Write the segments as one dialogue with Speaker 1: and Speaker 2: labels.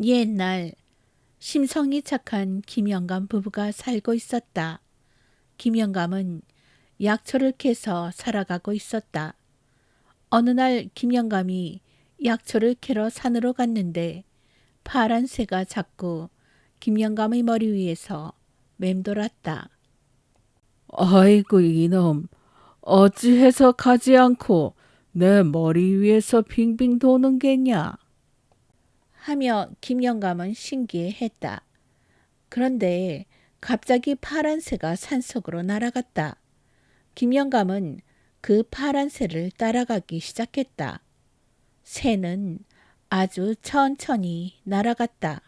Speaker 1: 옛날 심성이 착한 김영감 부부가 살고 있었다. 김영감은 약초를 캐서 살아가고 있었다. 어느 날 김영감이 약초를 캐러 산으로 갔는데 파란 새가 자꾸 김영감의 머리 위에서 맴돌았다.
Speaker 2: 아이고 이놈, 어찌해서 가지 않고 내 머리 위에서 빙빙 도는 게냐?
Speaker 1: 하며 김영감은 신기해했다. 그런데 갑자기 파란 새가 산속으로 날아갔다. 김영감은 그 파란 새를 따라가기 시작했다. 새는 아주 천천히 날아갔다.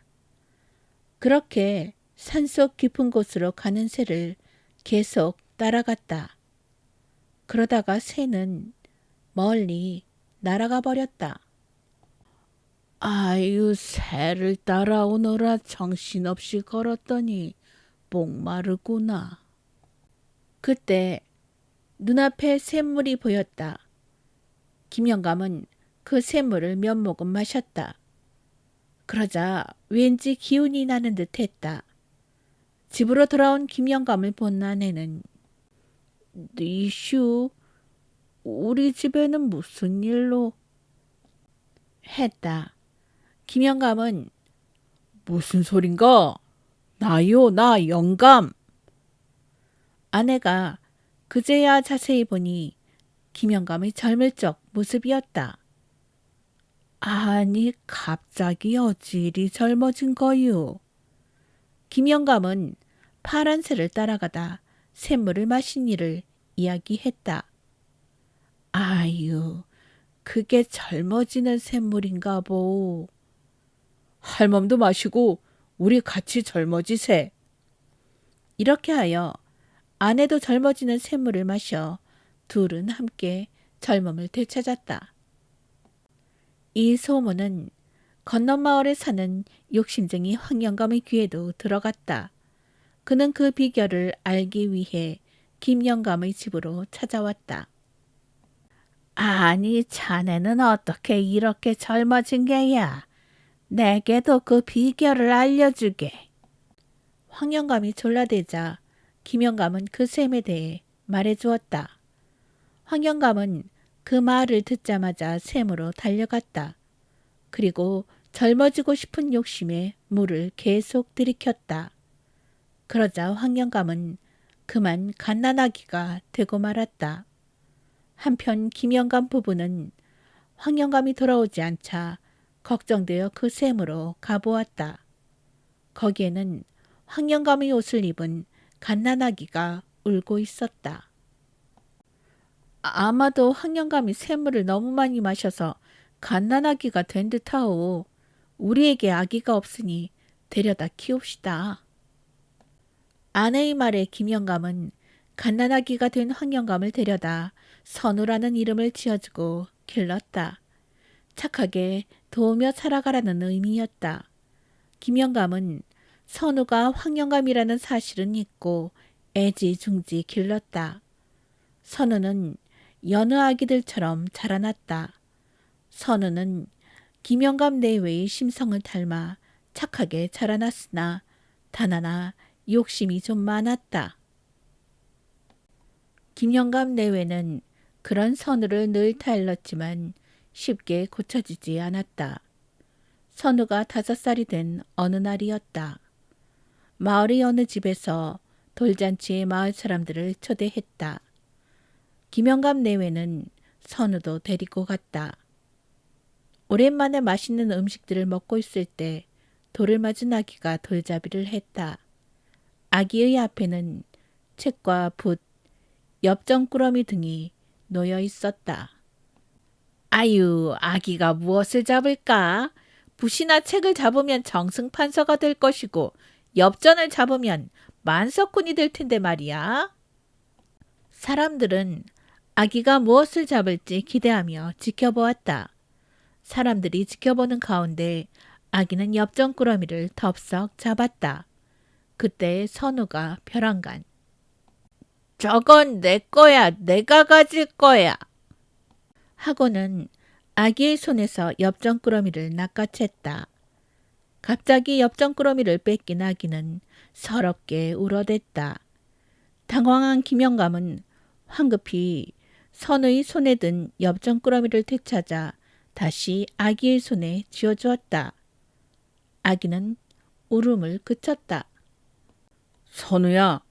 Speaker 1: 그렇게 산속 깊은 곳으로 가는 새를 계속 따라갔다. 그러다가 새는 멀리 날아가 버렸다.
Speaker 2: 아유, 새를 따라오느라 정신없이 걸었더니 목마르구나.
Speaker 1: 그때 눈앞에 샘물이 보였다. 김영감은 그 샘물을 몇 모금 마셨다. 그러자 왠지 기운이 나는 듯 했다. 집으로 돌아온 김영감을 본 아내는
Speaker 2: 니슈, 우리 집에는 무슨 일로?
Speaker 1: 했다. 김영감은
Speaker 2: 무슨 소린가? 나요, 나 영감.
Speaker 1: 아내가 그제야 자세히 보니 김영감의 젊을 적 모습이었다.
Speaker 2: 아니, 갑자기 어찌 젊어진 거요?
Speaker 1: 김영감은 파란 새를 따라가다 샘물을 마신 일을 이야기했다.
Speaker 2: 아유, 그게 젊어지는 샘물인가 보. 할멈도 마시고 우리 같이 젊어지세.
Speaker 1: 이렇게 하여 아내도 젊어지는 샘물을 마셔 둘은 함께 젊음을 되찾았다. 이 소문은 건넌 마을에 사는 욕심쟁이 황영감의 귀에도 들어갔다. 그는 그 비결을 알기 위해 김영감의 집으로 찾아왔다.
Speaker 2: 아니, 자네는 어떻게 이렇게 젊어진 게야? 내게도 그 비결을 알려주게.
Speaker 1: 황영감이 졸라대자 김영감은 그 셈에 대해 말해주었다. 황영감은 그 말을 듣자마자 샘으로 달려갔다. 그리고 젊어지고 싶은 욕심에 물을 계속 들이켰다. 그러자 황영감은 그만 갓난아기가 되고 말았다. 한편 김영감 부부는 황영감이 돌아오지 않자 걱정되어 그 샘으로 가보았다. 거기에는 황영감의 옷을 입은 갓난아기가 울고 있었다. 아마도 황영감이 샘물을 너무 많이 마셔서 갓난아기가 된 듯하오. 우리에게 아기가 없으니 데려다 키웁시다. 아내의 말에 김영감은 갓난아기가 된 황영감을 데려다 선우라는 이름을 지어주고 길렀다. 착하게 도우며 살아가라는 의미였다. 김영감은 선우가 황영감이라는 사실은 잊고 애지중지 길렀다. 선우는 여느 아기들처럼 자라났다. 선우는 김영감 내외의 심성을 닮아 착하게 자라났으나 단 하나 욕심이 좀 많았다. 김영감 내외는 그런 선우를 늘 타일렀지만 쉽게 고쳐지지 않았다. 선우가 5살이 된 어느 날이었다. 마을의 어느 집에서 돌잔치에 마을 사람들을 초대했다. 김영감 내외는 선우도 데리고 갔다. 오랜만에 맛있는 음식들을 먹고 있을 때 돌을 맞은 아기가 돌잡이를 했다. 아기의 앞에는 책과 붓, 엽전꾸러미 등이 놓여 있었다. 아유, 아기가 무엇을 잡을까? 붓이나 책을 잡으면 정승판서가 될 것이고 엽전을 잡으면 만석군이 될 텐데 말이야. 사람들은 아기가 무엇을 잡을지 기대하며 지켜보았다. 사람들이 지켜보는 가운데 아기는 엽전꾸러미를 덥석 잡았다. 그때 선우가 벼랑간. 저건 내 거야. 내가 가질 거야. 하고는 아기의 손에서 엽전꾸러미를 낚아챘다. 갑자기 엽전꾸러미를 뺏긴 아기는 서럽게 울어댔다. 당황한 김영감은 황급히 선의 손에 든 엽전꾸러미를 되찾아 다시 아기의 손에 쥐어주었다. 아기는 울음을 그쳤다. 선우야,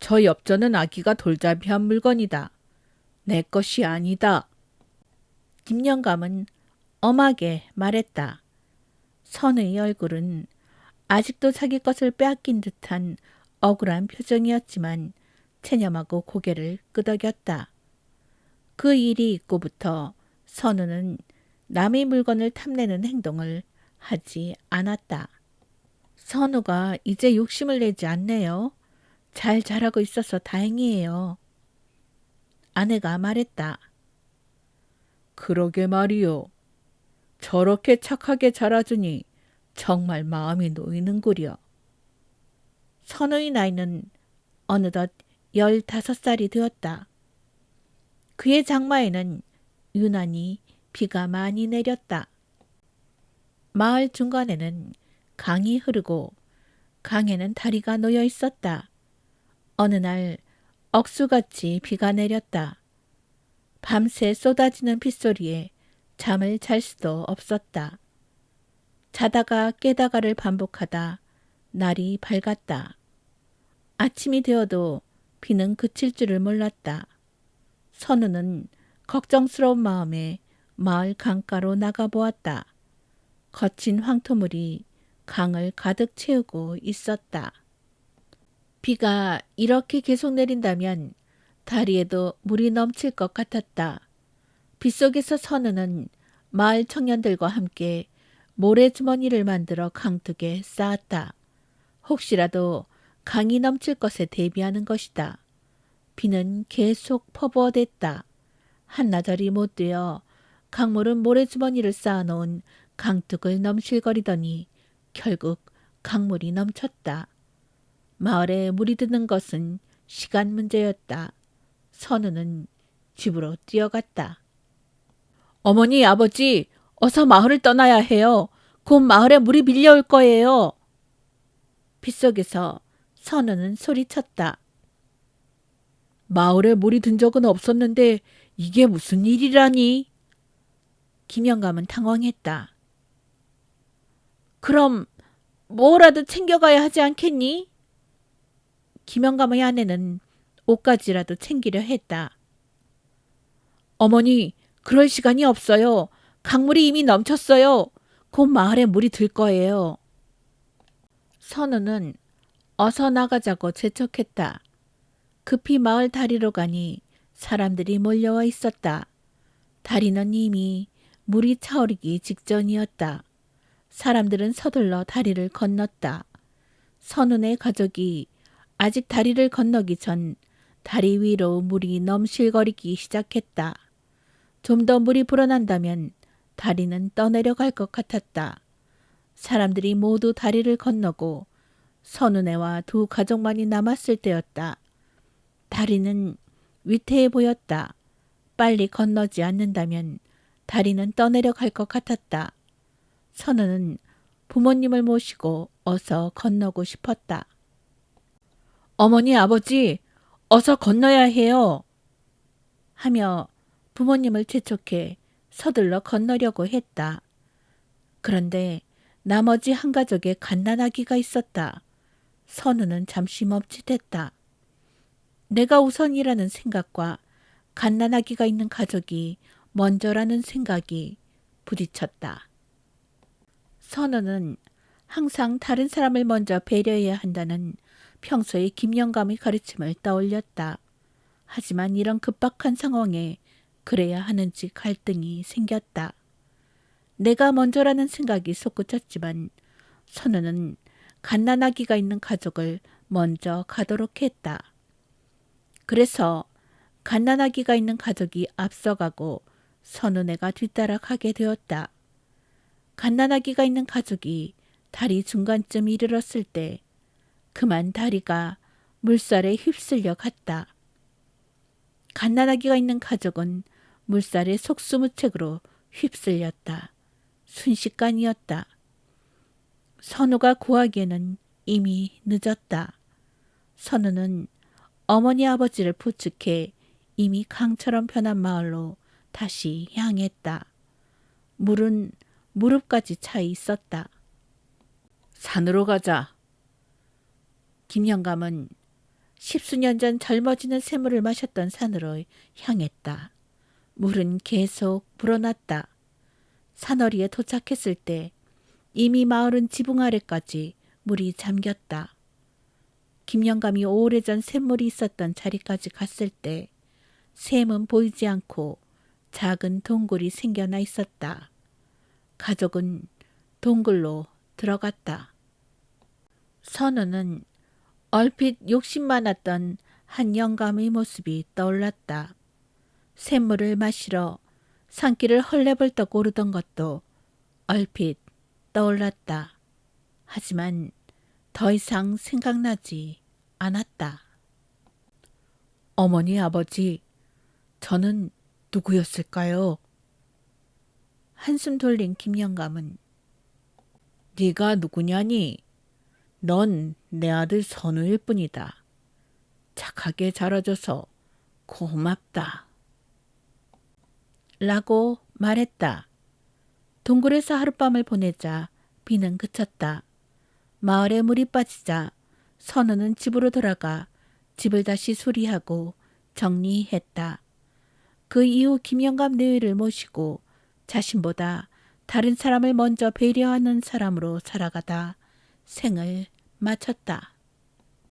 Speaker 1: 저 엽전은 아기가 돌잡이한 물건이다. 내 것이 아니다. 김영감은 엄하게 말했다. 선의 얼굴은 아직도 자기 것을 빼앗긴 듯한 억울한 표정이었지만 체념하고 고개를 끄덕였다. 그 일이 있고부터 선우는 남의 물건을 탐내는 행동을 하지 않았다. 선우가 이제 욕심을 내지 않네요. 잘 자라고 있어서 다행이에요. 아내가 말했다. 그러게 말이요. 저렇게 착하게 자라주니 정말 마음이 놓이는구려. 선우의 나이는 어느덧 15살이 되었다. 그의 장마에는 유난히 비가 많이 내렸다. 마을 중간에는 강이 흐르고 강에는 다리가 놓여 있었다. 어느 날 억수같이 비가 내렸다. 밤새 쏟아지는 빗소리에 잠을 잘 수도 없었다. 자다가 깨다가를 반복하다 날이 밝았다. 아침이 되어도 비는 그칠 줄을 몰랐다. 선우는 걱정스러운 마음에 마을 강가로 나가보았다. 거친 황토물이 강을 가득 채우고 있었다. 비가 이렇게 계속 내린다면 다리에도 물이 넘칠 것 같았다. 빗속에서 선우는 마을 청년들과 함께 모래주머니를 만들어 강둑에 쌓았다. 혹시라도 강이 넘칠 것에 대비하는 것이다. 비는 계속 퍼부어댔다. 한나절이 못 되어 강물은 모래주머니를 쌓아놓은 강둑을 넘실거리더니 결국 강물이 넘쳤다. 마을에 물이 드는 것은 시간 문제였다. 선우는 집으로 뛰어갔다. 어머니, 아버지, 어서 마을을 떠나야 해요. 곧 마을에 물이 밀려올 거예요. 빗속에서 선우는 소리쳤다. 마을에 물이 든 적은 없었는데 이게 무슨 일이라니? 김영감은 당황했다. 그럼 뭐라도 챙겨가야 하지 않겠니? 김영감의 아내는 옷가지라도 챙기려 했다. 어머니, 그럴 시간이 없어요. 강물이 이미 넘쳤어요. 곧 마을에 물이 들 거예요. 선우는 어서 나가자고 재촉했다. 급히 마을 다리로 가니 사람들이 몰려와 있었다. 다리는 이미 물이 차오르기 직전이었다. 사람들은 서둘러 다리를 건넜다. 선우네 가족이 아직 다리를 건너기 전 다리 위로 물이 넘실거리기 시작했다. 좀 더 물이 불어난다면 다리는 떠내려갈 것 같았다. 사람들이 모두 다리를 건너고 선우네와 두 가족만이 남았을 때였다. 다리는 위태해 보였다. 빨리 건너지 않는다면 다리는 떠내려갈 것 같았다. 선우는 부모님을 모시고 어서 건너고 싶었다. 어머니, 아버지, 어서 건너야 해요. 하며 부모님을 재촉해 서둘러 건너려고 했다. 그런데 나머지 한 가족의 갓난아기가 있었다. 선우는 잠시 멈칫했다. 내가 우선이라는 생각과 갓난아기가 있는 가족이 먼저라는 생각이 부딪혔다. 선우는 항상 다른 사람을 먼저 배려해야 한다는 평소의 김영감의 가르침을 떠올렸다. 하지만 이런 급박한 상황에 그래야 하는지 갈등이 생겼다. 내가 먼저라는 생각이 솟구쳤지만 선우는 갓난아기가 있는 가족을 먼저 가도록 했다. 그래서 갓난아기가 있는 가족이 앞서가고 선우네가 뒤따라 가게 되었다. 갓난아기가 있는 가족이 다리 중간쯤 이르렀을 때 그만 다리가 물살에 휩쓸려 갔다. 갓난아기가 있는 가족은 물살에 속수무책으로 휩쓸렸다. 순식간이었다. 선우가 구하기에는 이미 늦었다. 선우는 어머니 아버지를 부축해 이미 강처럼 변한 마을로 다시 향했다. 물은 무릎까지 차 있었다. 산으로 가자. 김영감은 십수년 전 젊어지는 샘물을 마셨던 산으로 향했다. 물은 계속 불어났다. 산허리에 도착했을 때 이미 마을은 지붕 아래까지 물이 잠겼다. 김영감이 오래전 샘물이 있었던 자리까지 갔을 때 샘은 보이지 않고 작은 동굴이 생겨나 있었다. 가족은 동굴로 들어갔다. 선우는 얼핏 욕심 많았던 한 영감의 모습이 떠올랐다. 샘물을 마시러 산길을 헐레벌떡 오르던 것도 얼핏 떠올랐다. 하지만 더 이상 생각나지 않았다. 어머니, 아버지, 저는 누구였을까요? 한숨 돌린 김영감은 네가 누구냐니? 넌 내 아들 선우일 뿐이다. 착하게 자라줘서 고맙다. 라고 말했다. 동굴에서 하룻밤을 보내자 비는 그쳤다. 마을에 물이 빠지자 선우는 집으로 돌아가 집을 다시 수리하고 정리했다. 그 이후 김영감 내외를 모시고 자신보다 다른 사람을 먼저 배려하는 사람으로 살아가다 생을 마쳤다.